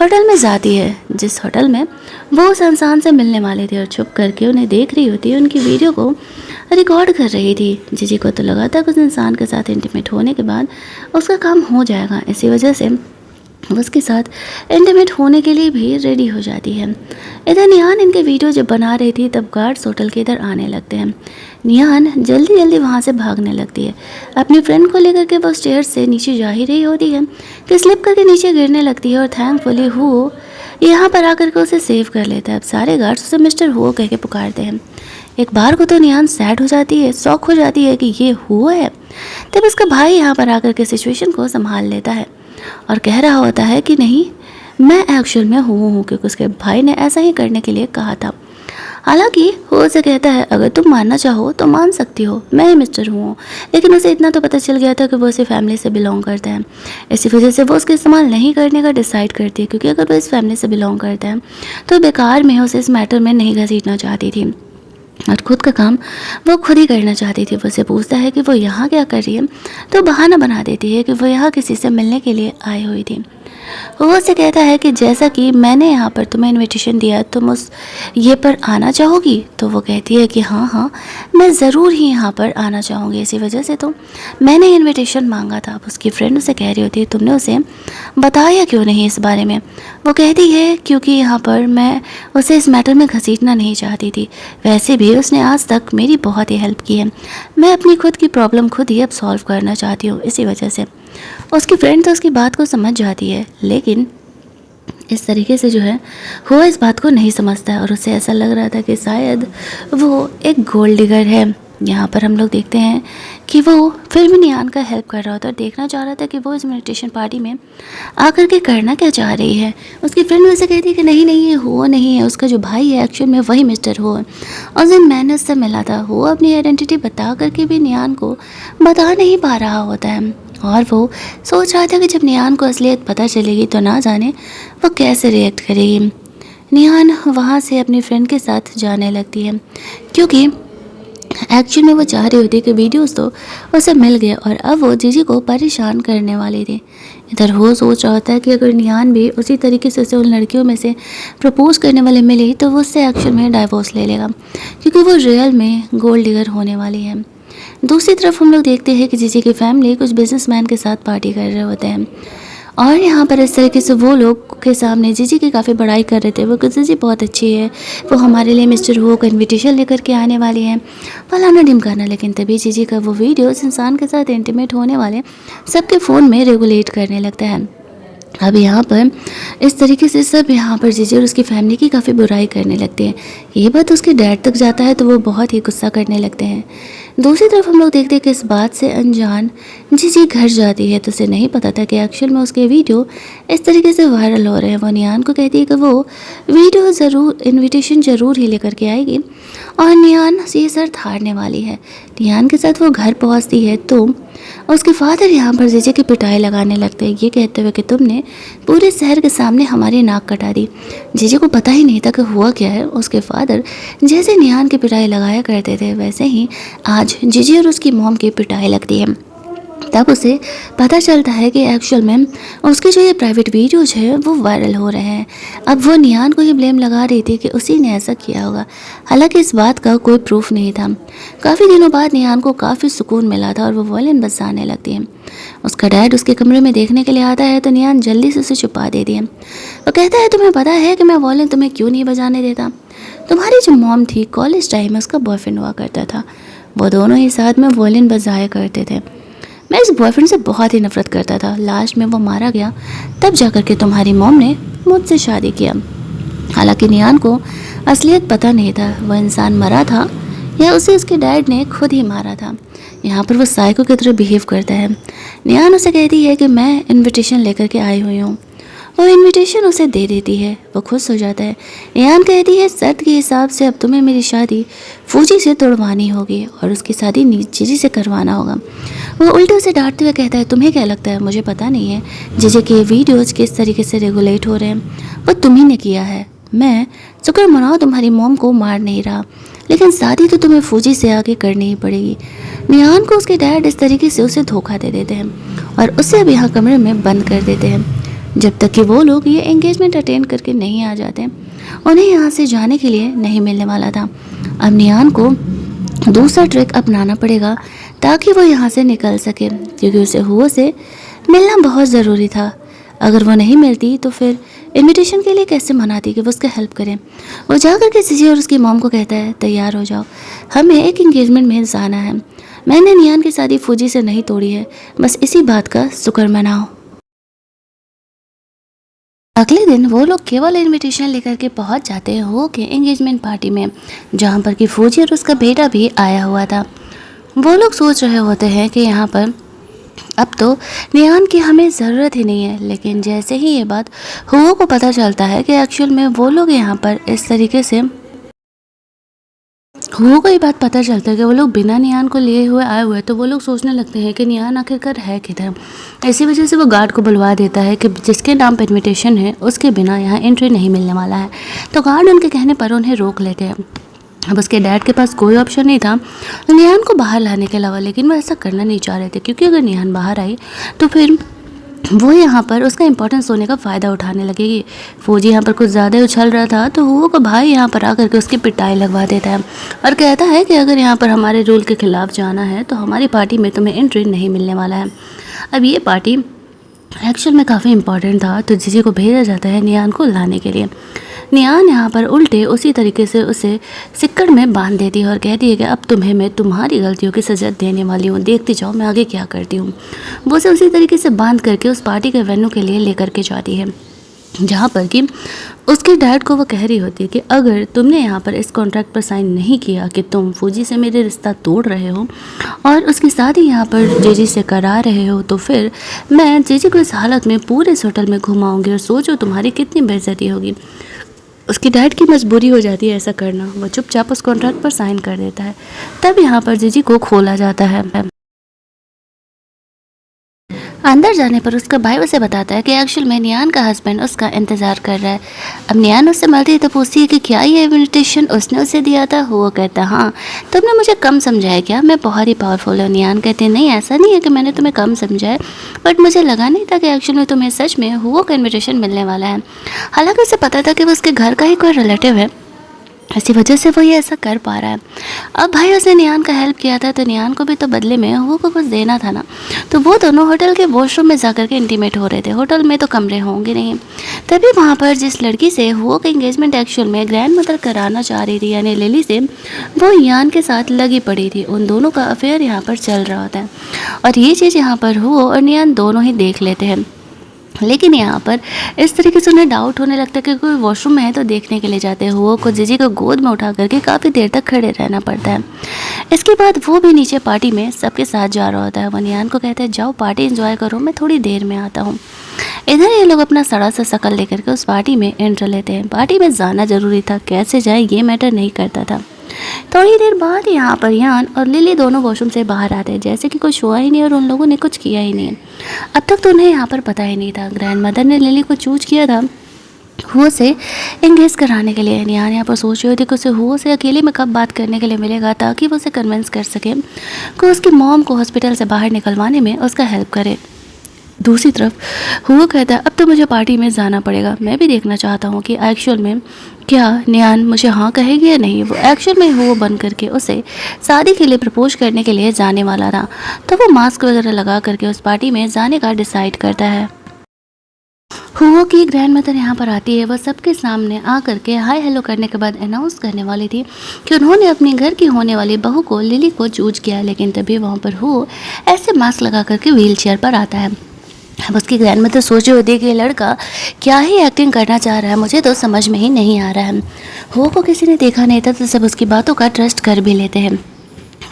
होटल में जाती है जिस होटल में वो उस इंसान से मिलने वाले थे, और छुप करके उन्हें देख रही होती है, उनकी वीडियो को रिकॉर्ड कर रही थी। जीजी को तो लगा था कि उस इंसान के साथ इंटीमेट होने के बाद उसका काम हो जाएगा, इसी वजह से वो उसके साथ इंटीमेट होने के लिए भी रेडी हो जाती है। इधर निहान इनके वीडियो जब बना रही थी तब गार्ड्स होटल के इधर आने लगते हैं। निहान जल्दी जल्दी वहाँ से भागने लगती है। अपनी फ्रेंड को लेकर के वो स्टेयर्स से नीचे जा ही रही होती है कि स्लिप करके नीचे गिरने लगती है, और थैंकफुली हुओ यहाँ पर आकर के उसे सेव कर लेता है। अब सारे गार्ड्स उसे मिस्टर हुओ कह के पुकारते हैं। एक बार को तो निहान सैड हो जाती है, शॉक हो जाती है कि ये हुओ है। तब उसका भाई यहाँ पर आकर के सिचुएशन को संभाल लेता है और कह रहा होता है कि नहीं, मैं एक्चुअल में हूँ क्योंकि उसके भाई ने ऐसा ही करने के लिए कहा था। हालांकि वो उसे कहता है अगर तुम मानना चाहो तो मान सकती हो, मैं ही मिस्टर हूँ। लेकिन उसे इतना तो पता चल गया था कि वो इसी फैमिली से बिलोंग करता है, इसी वजह से वो उसका इस्तेमाल नहीं करने का डिसाइड करती है, क्योंकि अगर वो इस फैमिली से बिलोंग करता है तो बेकार में उसे इस मैटर में नहीं घसीटना चाहती थी और खुद का काम वो खुद ही करना चाहती थी। वो उसे पूछता है कि वो यहाँ क्या कर रही है, तो बहाना बना देती है कि वो यहाँ किसी से मिलने के लिए आई हुई थी। वो उससे कहता है कि जैसा कि मैंने यहाँ पर तुम्हें इनविटेशन दिया, तुम उस ये पर आना चाहोगी? तो वो कहती है कि हाँ हाँ, मैं ज़रूर ही यहाँ पर आना चाहूँगी, इसी वजह से तो मैंने इनविटेशन मांगा था। अब उसकी फ्रेंड उसे कह रही होती है तुमने उसे बताया क्यों नहीं इस बारे में? वो कहती है क्योंकि यहाँ पर मैं उसे इस मैटर में घसीटना नहीं चाहती थी, वैसे भी उसने आज तक मेरी बहुत ही हेल्प की है, मैं अपनी खुद की प्रॉब्लम खुद ही अब सॉल्व करना चाहती हूँ, इसी वजह से। उसकी फ्रेंड तो उसकी बात को समझ जाती है, लेकिन इस तरीके से जो है वो इस बात को नहीं समझता है और उसे ऐसा लग रहा था कि शायद वो एक गोल्ड डिगर है। यहाँ पर हम लोग देखते हैं कि वो फिर भी निहान का हेल्प कर रहा होता और देखना चाह रहा था कि वो इस मेडिटेशन पार्टी में आकर के करना क्या चाह रही है। उसकी फ्रेंड वैसे कहती है कि नहीं नहीं, ये हो नहीं है, उसका जो भाई है एक्चुअल में वही मिस्टर हो है, और जब मैंने उससे मिला था वो अपनी आइडेंटिटी बता करके भी निहान को बता नहीं पा रहा होता है, और वो सोच रहा था कि जब निहान को असलियत पता चलेगी तो ना जाने वो कैसे रिएक्ट करेगी। निहान वहाँ से अपनी फ्रेंड के साथ जाने लगती है, क्योंकि एक्चुअल में वो चाह रही होती कि वीडियोस तो उसे मिल गए और अब वो जीजी को परेशान करने वाली थी। इधर वो सोच रहा होता है कि अगर निहान भी उसी तरीके से उसे उन लड़कियों में से प्रपोज करने वाले मिली तो वो उससे एक्चुअल में डाइवोर्स ले लेगा, क्योंकि वो रियल में गोल्ड डिगर होने वाली है। दूसरी तरफ हम लोग देखते हैं कि जीजी की फैमिली कुछ बिजनेसमैन के साथ पार्टी कर रहे होते हैं, और यहाँ पर इस तरीके से वो लोग के सामने जीजी की काफ़ी बड़ाई कर रहे थे। वो कि जीजी बहुत अच्छी है, वो हमारे लिए मिस्टर हो का इन्विटेशन लेकर के आने वाली है, फलाना ढिमकाना। लेकिन तभी जीजी का वो वीडियो उस इंसान के साथ इंटीमेट होने वाले सबके फ़ोन में रेगुलेट करने लगता है। अब यहाँ पर इस तरीके से सब यहाँ पर जीजी और उसकी फैमिली की काफ़ी बुराई करने लगते हैं। ये बात उसके डैड तक जाता है तो वो बहुत ही गुस्सा करने लगते हैं। दूसरी तरफ हम लोग देखते हैं कि इस बात से अनजान जीजी घर जाती है, तो उसे नहीं पता था कि एक्चुअल में उसके वीडियो इस तरीके से वायरल हो रहे हैं। वो निहान को कहती है कि वो वीडियो ज़रूर इन्विटेशन ज़रूर ही लेकर के आएगी, और निहान ये शर्त हारने वाली है। निहान के साथ वो घर पहुँचती है तो उसके फादर यहाँ पर जीजी की पिटाई लगाने लगते हैं, ये कहते हुए कि तुमने पूरे शहर के सामने हमारी नाक कटा दी। जीजी को पता ही नहीं था कि हुआ क्या है। उसके फादर जैसे निहान की पिटाई लगाया करते थे वैसे ही आज जीजी और उसकी मॉम की पिटाई लगती है। तब उसे पता चलता है कि एक्चुअल में उसके जो ये प्राइवेट वीडियोज है वो वायरल हो रहे हैं। अब वो निहान को ही ब्लेम लगा रही थी कि उसी ने ऐसा किया होगा, हालांकि इस बात का कोई प्रूफ नहीं था। काफ़ी दिनों बाद निहान को काफ़ी सुकून मिला था और वो वॉयलिन बजाने लगती है। उसका डैड उसके कमरे में देखने के लिए आता है तो निहान जल्दी से उसे छुपा देती है। वो कहता है तुम्हें पता है कि मैं वॉयलिन तुम्हें क्यों नहीं बजाने देता? तुम्हारी जो मॉम थी कॉलेज टाइम में उसका बॉयफ्रेंड हुआ करता था, वो दोनों ही साथ में वॉयलिन बजाया करते थे। मैं इस बॉयफ्रेंड से बहुत ही नफरत करता था, लास्ट में वो मारा गया तब जाकर के तुम्हारी मॉम ने मुझसे शादी किया। हालांकि निहान को असलियत पता नहीं था वो इंसान मरा था या उसे उसके डैड ने खुद ही मारा था। यहाँ पर वो साइको की तरह बिहेव करता है। निहान उसे कहती है कि मैं इनविटेशन लेकर के आई हुई हूँ। वो इनविटेशन उसे दे देती है, वो खुश हो जाता है। निहान कहती है शर्त के हिसाब से अब तुम्हें मेरी शादी फूजी से तोड़वानी होगी और उसकी शादी जीजी से करवाना होगा। वो उल्टे उसे डांटते हुए कहता है तुम्हें क्या लगता है मुझे पता नहीं है जीजी के वीडियोज किस तरीके से रेगुलेट हो रहे हैं? वो तुम्ही ने किया है। मैं शुक्र मनाओ तुम्हारी मॉम को मार नहीं रहा, लेकिन शादी तो तुम्हें फौजी से आगे करनी ही पड़ेगी। निहान को उसके डैड इस तरीके से उसे धोखा दे देते हैं और उसे अब यहाँ कमरे में बंद कर देते हैं जब तक कि वो लोग ये एंगेजमेंट अटेंड करके नहीं आ जाते। उन्हें यहाँ से जाने के लिए नहीं मिलने वाला था। अब निहान को दूसरा ट्रिक अपनाना पड़ेगा ताकि वो यहाँ से निकल सके, क्योंकि उसे हुओ से मिलना बहुत ज़रूरी था। अगर वो नहीं मिलती तो फिर इनविटेशन के लिए कैसे मनाती कि वो उसका हेल्प करें। वो जाकर के जीजी और उसकी मॉम को कहता है, तैयार हो जाओ, हमें एक एंगेजमेंट में जाना है। मैंने निहान की शादी फौजी से नहीं तोड़ी है, बस इसी बात का शुक्र मनाओ। अगले दिन वो लोग केवल इनविटेशन लेकर के पहुंच जाते हैं हो के एंगेजमेंट पार्टी में, जहां पर कि फौजी और उसका बेटा भी आया हुआ था। वो लोग सोच रहे होते हैं कि यहाँ पर अब तो निहान की हमें ज़रूरत ही नहीं है, लेकिन जैसे ही ये बात हुओ को पता चलता है कि एक्चुअल में वो लोग यहाँ पर इस तरीके से हुओ को ये बात पता चलता है कि वो लोग बिना निहान को लिए हुए आए हुए, तो वो लोग सोचने लगते हैं कि निहान आखिरकार है किधर। इसी वजह से वो गार्ड को बुलवा देता है कि जिसके नाम पर इन्विटेशन है उसके बिना यहाँ एंट्री नहीं मिलने वाला है। तो गार्ड उनके कहने पर उन्हें रोक लेते हैं। अब उसके डैड के पास कोई ऑप्शन नहीं था निहान को बाहर लाने के अलावा, लेकिन वो ऐसा करना नहीं चाह रहे थे, क्योंकि अगर निहान बाहर आई तो फिर वो यहाँ पर उसका इंपॉर्टेंस होने का फ़ायदा उठाने लगेगी। फौजी यहाँ पर कुछ ज़्यादा उछल रहा था, तो हुओ का भाई यहाँ पर आकर के उसकी पिटाई लगवा देता है और कहता है कि अगर यहाँ पर हमारे रूल के ख़िलाफ़ जाना है तो हमारी पार्टी में तुम्हें एंट्री नहीं मिलने वाला है। अब ये पार्टी एक्चुअल में काफ़ी इंपॉर्टेंट था, तो जीजी को भेजा जाता है निहान को लाने के लिए। निहान यहाँ पर उल्टे उसी तरीके से उसे सिक्कड़ में बांध देती है और कहती है कि अब तुम्हें मैं तुम्हारी गलतियों की सज़ा देने वाली हूँ, देखती जाओ मैं आगे क्या करती हूँ। वो उसे उसी तरीके से बांध करके उस पार्टी के वेन्यू के लिए लेकर के जाती है, जहाँ पर कि उसके डैड को वो कह रही होती है कि अगर तुमने यहाँ पर इस कॉन्ट्रैक्ट पर साइन नहीं किया कि तुम फौजी से मेरे रिश्ता तोड़ रहे हो और उसकी शादी यहाँ पर जीजी से करा रहे हो, तो फिर मैं जीजी को इस हालत में पूरे इस होटल में घुमाऊँगी और सोचो तुम्हारी कितनी बेइज्जती होगी। उसके डैड की मजबूरी हो जाती है ऐसा करना, वो चुपचाप उस कॉन्ट्रैक्ट पर साइन कर देता है। तब यहाँ पर जीजी को खोला जाता है। अंदर जाने पर उसका भाई उसे बताता है कि एक्चुअल में निहान का हस्बैंड उसका इंतज़ार कर रहा है। अब निहान उससे मिलती है तो पूछती है कि क्या ये इन्विटेशन उसने उसे दिया था। वो कहता है हाँ, तुमने मुझे कम समझा है क्या, मैं बहुत ही पावरफुल हूँ। निहान कहते हैं नहीं, ऐसा नहीं है कि मैंने तुम्हें कम समझा है, बट मुझे लगा नहीं था कि एक्चुअल में तुम्हें सच में हुओ का इन्विटेशन मिलने वाला है। हालांकि उसे पता था कि वो उसके घर का ही कोई रिलेटिव है, इसी वजह से वो ये ऐसा कर पा रहा है। अब भाई उसने निहान का हेल्प किया था, तो निहान को भी तो बदले में हुओ को कुछ देना था ना। तो वो दोनों होटल के वॉशरूम में जाकर के इंटीमेट हो रहे थे। होटल में तो कमरे होंगे नहीं। तभी वहाँ पर जिस लड़की से हुओ का एंगेजमेंट एक्चुअल में ग्रैंड मदर कराना चाह रही थी, यानी लिली से, वो निहान के साथ लगी पड़ी थी। उन दोनों का अफेयर यहाँ पर चल रहा होता है और ये चीज़ यहाँ पर हुओ और निहान दोनों ही देख लेते हैं। लेकिन यहाँ पर इस तरीके से उन्हें डाउट होने लगता है कि कोई वॉशरूम में है, तो देखने के लिए जाते हैं। हुओ को जीजी को गोद में उठा करके काफ़ी देर तक खड़े रहना पड़ता है। इसके बाद वो भी नीचे पार्टी में सबके साथ जा रहा होता है। वो निहान को कहता है जाओ पार्टी एंजॉय करो, मैं थोड़ी देर में आता हूँ। इधर ये लोग अपना सड़ा सा शकल लेकर के उस पार्टी में एंटर लेते हैं। पार्टी में जाना ज़रूरी था, कैसे जाए ये मैटर नहीं करता था। थोड़ी देर बाद यहाँ पर यान और लिली दोनों वॉशरूम से बाहर आते हैं, जैसे कि कुछ हुआ ही नहीं और उन लोगों ने कुछ किया ही नहीं। अब तक तो उन्हें यहाँ पर पता ही नहीं था। ग्रैंड मदर ने लिली को चूज किया था हुओ से एंगेज कराने के लिए। निहान यहाँ पर सोच रही थी कि उसे हुओ से अकेले में कब बात करने के लिए मिलेगा, ताकि वो उसे कन्विंस कर सके कि उसकी मॉम को हॉस्पिटल से बाहर निकलवाने में उसका हेल्प करे। दूसरी तरफ हुओ कहता है अब तो मुझे पार्टी में जाना पड़ेगा, मैं भी देखना चाहता हूँ कि एक्चुअल में क्या निहान मुझे हाँ कहेगी या नहीं। वो एक्चुअल में हुओ बन करके उसे शादी के लिए प्रपोज करने के लिए जाने वाला था, तो वो मास्क वगैरह लगा करके उस पार्टी में जाने का डिसाइड करता है। हुओ की ग्रैंड मदर यहाँ पर आती है। वो सबके सामने आ करके हाय हेलो करने के बाद अनाउंस करने वाली थी कि उन्होंने अपने घर की होने वाली बहू को लिली को चूज किया, लेकिन तभी वहाँ पर हुओ ऐसे मास्क लगा करके व्हील चेयर पर आता है। अब उसकी ग्रैंड मदर सोच रही होती कि ये लड़का क्या ही एक्टिंग करना चाह रहा है, मुझे तो समझ में ही नहीं आ रहा है। हुओ को किसी ने देखा नहीं था, तो सब उसकी बातों का ट्रस्ट कर भी लेते हैं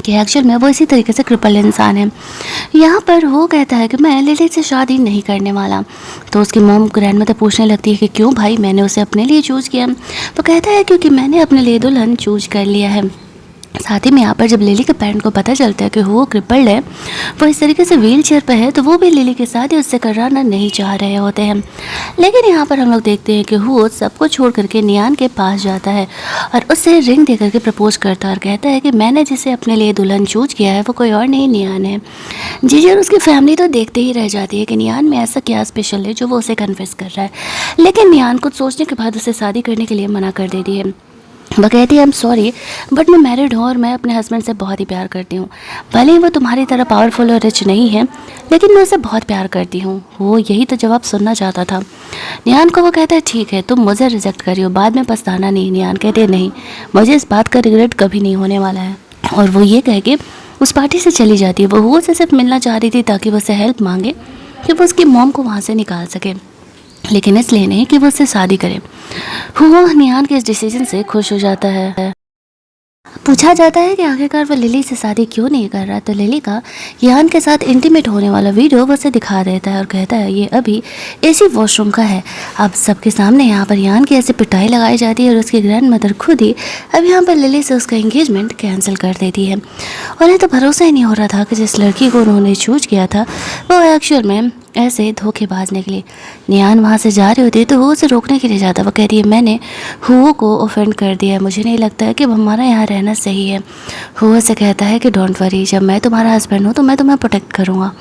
कि एक्चुअल में वो इसी तरीके से क्रिपल इंसान है। यहाँ पर वो कहता है कि मैं लिली से शादी नहीं करने वाला। तो उसकी मॉम ग्रैंड मदर पूछने लगती है कि क्यों भाई, मैंने उसे अपने लिए चूज़ किया। तो कहता है क्योंकि मैंने अपने लिए दुल्हन चूज कर लिया है। साथ ही में यहाँ पर जब लिली के पेरेंट को पता चलता है कि वो क्रिपल्ड है, वो इस तरीके से व्हील चेयर पर है, तो वो भी लिली के साथ ही उससे कराना नहीं चाह रहे होते हैं। लेकिन यहाँ पर हम लोग देखते हैं कि वो सबको छोड़ करके नियान के पास जाता है और उससे रिंग दे करके प्रपोज करता है और कहता है कि मैंने जिसे अपने लिए दुल्हन चूज किया है वो कोई और नहीं नियान है। जीजी और उसकी फैमिली तो देखते ही रह जाती है कि नियान में ऐसा क्या स्पेशल है जो वो उसे कन्फेस कर रहा है। लेकिन नियान कुछ सोचने के बाद उसे शादी करने के लिए मना कर देती है। वह कहती है आई एम सॉरी बट मैं मैरिड हूँ और मैं अपने हस्बैंड से बहुत ही प्यार करती हूँ। भले ही वो तुम्हारी तरह पावरफुल और रिच नहीं है, लेकिन मैं उसे बहुत प्यार करती हूँ। वो यही तो जवाब सुनना चाहता था। नियान को वो कहता है ठीक है तुम मुझे रिजेक्ट करियो, बाद में पछताना नहीं। नियान कहते हैं नहीं, मुझे इस बात का रिग्रेट कभी नहीं होने वाला है। और वो ये कह के उस पार्टी से चली जाती है। वो उसे सिर्फ मिलना चाह रही थी ताकि वो उसे हेल्प मांगे कि वो उसकी मॉम को वहाँ से निकाल सके, लेकिन इसलिए नहीं कि वो उससे शादी करे। वो नियान के इस डिसीजन से खुश हो जाता है। पूछा जाता है कि आखिरकार वो लिली से शादी क्यों नहीं कर रहा, तो लिली का यान के साथ इंटीमेट होने वाला वीडियो वो उसे दिखा देता है और कहता है ये अभी एसी वॉशरूम का है। अब सबके सामने यहाँ पर यान की ऐसी पिटाई लगाई जाती है और उसकी ग्रैंड मदर खुद ही अब यहाँ पर लिली से उसका एंगेजमेंट कैंसिल कर देती है। और ये तो भरोसा ही नहीं हो रहा था कि जिस लड़की को उन्होंने चूज किया था वो एक्चुअल में ऐसे धोखेबाज निकली। नियान वहाँ से जा रही होती है तो वो उसे रोकने के लिए जाता। वो कहती है मैंने हुओ को ऑफेंड कर दिया है, मुझे नहीं लगता है कि हमारा यहाँ रहना सही है। हुओ से कहता है कि डोंट वरी, जब मैं तुम्हारा हस्बैंड हूँ तो मैं तुम्हें प्रोटेक्ट करूँगा।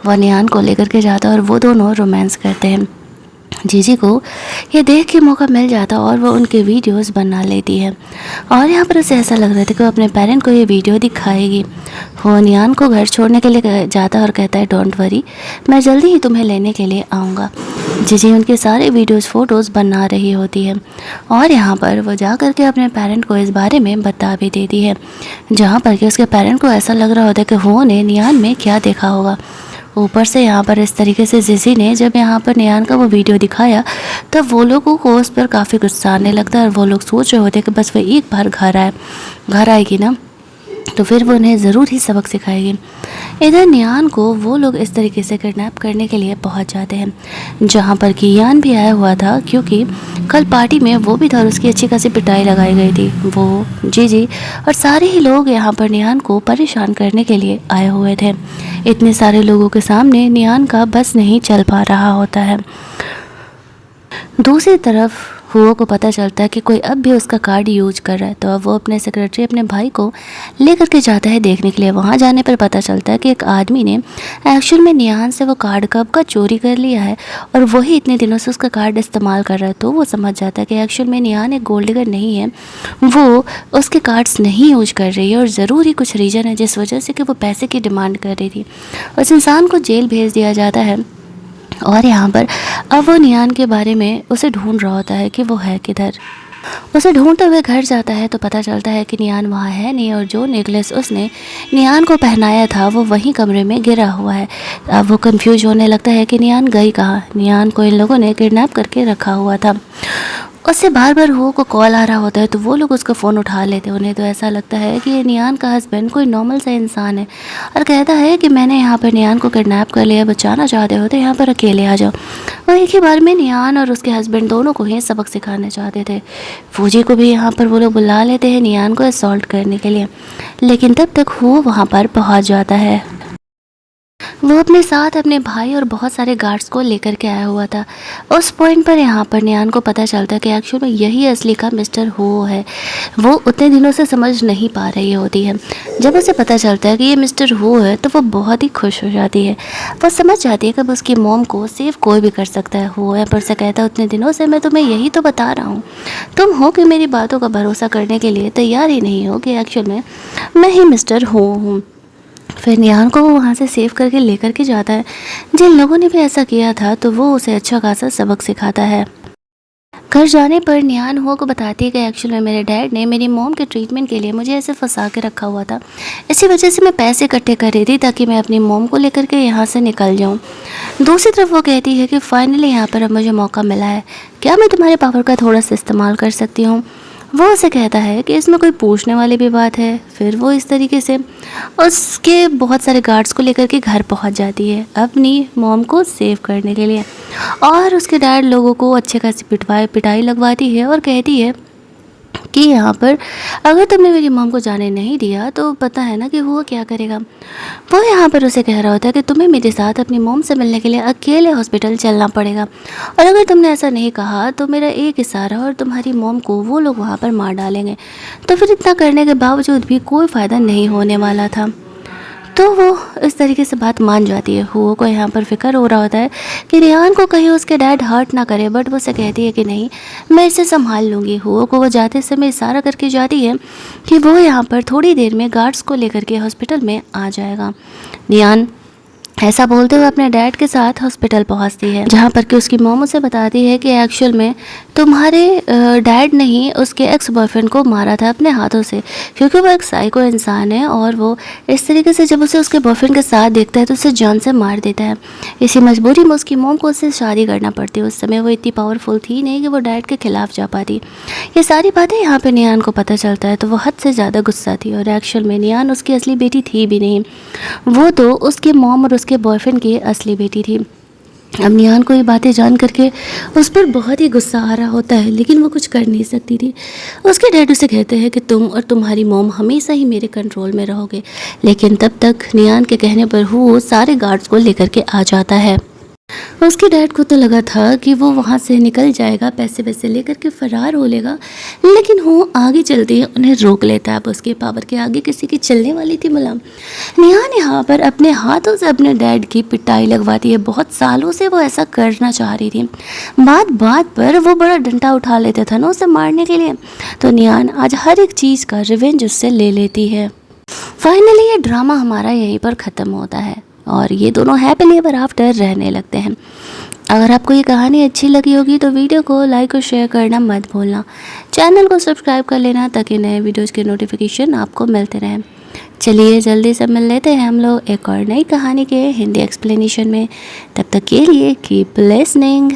वह नियान को लेकर के जाता और वो दोनों रोमांस करते हैं। जीजी को ये देख के मौका मिल जाता और वो उनके वीडियोस बना लेती है और यहाँ पर उसे ऐसा लग रहा था कि वो अपने पेरेंट को ये वीडियो दिखाएगी। वो नियान को घर छोड़ने के लिए जाता और कहता है डोंट वरी, मैं जल्दी ही तुम्हें लेने के लिए आऊँगा। जीजी उनके सारे वीडियोस फ़ोटोज़ बना रही होती है और यहाँ पर वो जा कर के अपने पेरेंट को इस बारे में बता भी देती है, जहाँ पर कि उसके पेरेंट को ऐसा लग रहा होता है कि वो ने नियान में क्या देखा होगा। ऊपर से यहाँ पर इस तरीके से जीजी ने जब यहाँ पर नियान का वो वीडियो दिखाया तब वो लोगों को उस पर काफ़ी गुस्सा आने लगता है और वो लोग सोच रहे होते कि बस वो एक बार घर आएगी ना तो फिर वो उन्हें ज़रूर ही सबक सिखाएगी। इधर नियान को वो लोग इस तरीके से किडनैप करने के लिए पहुंच जाते हैं, जहां पर कि यान भी आया हुआ था क्योंकि कल पार्टी में वो भी था और उसकी अच्छी खासी पिटाई लगाई गई थी। वो जीजी और सारे ही लोग यहाँ पर नियान को परेशान करने के लिए आए हुए थे। इतने सारे लोगों के सामने नियान का बस नहीं चल पा रहा होता है। दूसरी तरफ हुओ को पता चलता है कि कोई अब भी उसका कार्ड यूज कर रहा है, तो अब वो अपने सेक्रेटरी अपने भाई को लेकर के जाता है देखने के लिए। वहाँ जाने पर पता चलता है कि एक आदमी ने एक्चुअल में नियान से वो कार्ड कब का चोरी कर लिया है और वही इतने दिनों से उसका कार्ड इस्तेमाल कर रहा है। तो वो समझ जाता है कि एक्चुअल में नियान एक गोल्ड डिगर नहीं है, वो उसके कार्ड्स नहीं यूज कर रही है और ज़रूर ही कुछ रीज़न है जिस वजह से कि वो पैसे की डिमांड कर रही थी। उस इंसान को जेल भेज दिया जाता है और यहाँ पर अब वो नियान के बारे में उसे ढूंढ रहा होता है कि वो है किधर। उसे ढूंढते हुए घर जाता है तो पता चलता है कि नियान वहाँ है नहीं और जो नेकलेस उसने नियान को पहनाया था वो वहीं कमरे में गिरा हुआ है। अब वो कंफ्यूज होने लगता है कि नियान गई कहाँ। नियान को इन लोगों ने किडनैप करके रखा हुआ था। उससे बार बार हुओ को कॉल आ रहा होता है तो वो लोग उसका फ़ोन उठा लेते हैं। उन्हें तो ऐसा लगता है कि ये नियान का हस्बैंड कोई नॉर्मल सा इंसान है और कहता है कि मैंने यहाँ पर नियान को किडनैप कर लिया, बचाना चाहते हो तो यहाँ पर अकेले आ जाओ। और एक ही बार में नियान और उसके हस्बैंड दोनों को ही सबक सिखाना चाहते थे। फौजी को भी यहाँ पर वो लोग बुला लेते हैं नियान को असॉल्ट करने के लिए, लेकिन तब तक हुओ वहाँ पर पहुँच जाता है। वो अपने साथ अपने भाई और बहुत सारे गार्ड्स को लेकर के आया हुआ था। उस पॉइंट पर यहाँ पर नियान को पता चलता है कि एक्चुअल में यही असली का मिस्टर हो है। वो उतने दिनों से समझ नहीं पा रही होती है। जब उसे पता चलता है कि ये मिस्टर हो है तो वो बहुत ही खुश हो जाती है। वो समझ जाती है कि उसकी मॉम को सेव कोई भी कर सकता है। हो है पर से कहता है उतने दिनों से मैं तुम्हें यही तो बता रहा हूँ, तुम हो कि मेरी बातों का भरोसा करने के लिए तैयार ही नहीं हो कि एक्चुअल में मैं ही मिस्टर हो हूँ। फिर नियान को वो वहाँ से सेव करके लेकर के जाता है। जिन लोगों ने भी ऐसा किया था तो वो उसे अच्छा खासा सबक सिखाता है। घर जाने पर नियान हुआ को बताती है कि एक्चुअल में मेरे डैड ने मेरी मॉम के ट्रीटमेंट के लिए मुझे ऐसे फंसा के रखा हुआ था, इसी वजह से मैं पैसे इकट्ठे कर रही थी ताकि मैं अपनी मॉम को लेकर के यहाँ से निकल जाऊँ। दूसरी तरफ वो कहती है कि फाइनली यहाँ पर अब मुझे मौका मिला है, क्या मैं तुम्हारे पावर का थोड़ा सा इस्तेमाल कर सकती हूँ। वो उसे कहता है कि इसमें कोई पूछने वाली भी बात है। फिर वो इस तरीके से उसके बहुत सारे गार्ड्स को लेकर के घर पहुंच जाती है अपनी मॉम को सेव करने के लिए, और उसके डैड लोगों को अच्छे खासी पिटाई लगवाती है और कहती है कि यहाँ पर अगर तुमने मेरी मॉम को जाने नहीं दिया तो पता है ना कि वो क्या करेगा। वो यहाँ पर उसे कह रहा होता है कि तुम्हें मेरे साथ अपनी मॉम से मिलने के लिए अकेले हॉस्पिटल चलना पड़ेगा, और अगर तुमने ऐसा नहीं कहा तो मेरा एक इशारा और तुम्हारी मॉम को वो लोग वहाँ पर मार डालेंगे। तो फिर इतना करने के बावजूद भी कोई फ़ायदा नहीं होने वाला था। तो वो इस तरीके से बात मान जाती है। हुओ को यहाँ पर फिक्र हो रहा होता है कि रियान को कहीं उसके डैड हर्ट ना करे, बट वो उसे कहती है कि नहीं, मैं इसे संभाल लूँगी। हुओ को वो जाते समय इशारा करके जाती है कि वो यहाँ पर थोड़ी देर में गार्ड्स को लेकर के हॉस्पिटल में आ जाएगा। रियान ऐसा बोलते हुए अपने डैड के साथ हॉस्पिटल पहुंचती है, जहां पर कि उसकी मॉम उसे बताती है कि एक्चुअल में तुम्हारे डैड ने ही उसके एक्स बॉयफ्रेंड को मारा था अपने हाथों से, क्योंकि वो एक साइको इंसान है और वो इस तरीके से जब उसे उसके बॉयफ्रेंड के साथ देखता है तो उसे जान से मार देता है। इसी मजबूरी में उसकी मॉम को उससे शादी करना पड़ती है। उस समय वो इतनी पावरफुल थी नहीं कि वो डैड के खिलाफ जा पाती। ये सारी बातें यहाँ पे नियान को पता चलता है तो वो हद से ज़्यादा गुस्सा थी, और एक्चुअल में नियान उसकी असली बेटी थी भी नहीं, वो तो उसके मॉम और उसके बॉयफ्रेंड की असली बेटी थी। अब नियान को ये बातें जान करके उस पर बहुत ही गुस्सा आ रहा होता है, लेकिन वो कुछ कर नहीं सकती थी। उसके डैड उसे कहते हैं कि तुम और तुम्हारी मॉम हमेशा ही मेरे कंट्रोल में रहोगे, लेकिन तब तक नियान के कहने पर वो सारे गार्ड्स को लेकर के आ जाता है। उसके डैड को तो लगा था कि वो वहाँ से निकल जाएगा, पैसे वैसे लेकर के फरार हो लेगा, लेकिन वो आगे चलती है उन्हें रोक लेता है। अब उसके पावर के आगे किसी की चलने वाली थी मलम। निहान यहाँ पर अपने हाथों से अपने डैड की पिटाई लगवाती है। बहुत सालों से वो ऐसा करना चाह रही थी, बात बात पर वो बड़ा डंडा उठा लेता था ना उसे मारने के लिए। तो निहान आज हर एक चीज़ का रिवेंज उससे ले लेती है। फाइनली ये ड्रामा हमारा यहीं पर ख़त्म होता है और ये दोनों हैप्पीली एवर आफ्टर रहने लगते हैं। अगर आपको ये कहानी अच्छी लगी होगी तो वीडियो को लाइक और शेयर करना मत भूलना। चैनल को सब्सक्राइब कर लेना ताकि नए वीडियोज़ के नोटिफिकेशन आपको मिलते रहें। चलिए जल्दी से मिल लेते हैं हम लोग एक और नई कहानी के हिंदी एक्सप्लेनेशन में। तब तक के लिए कीप लिसनिंग।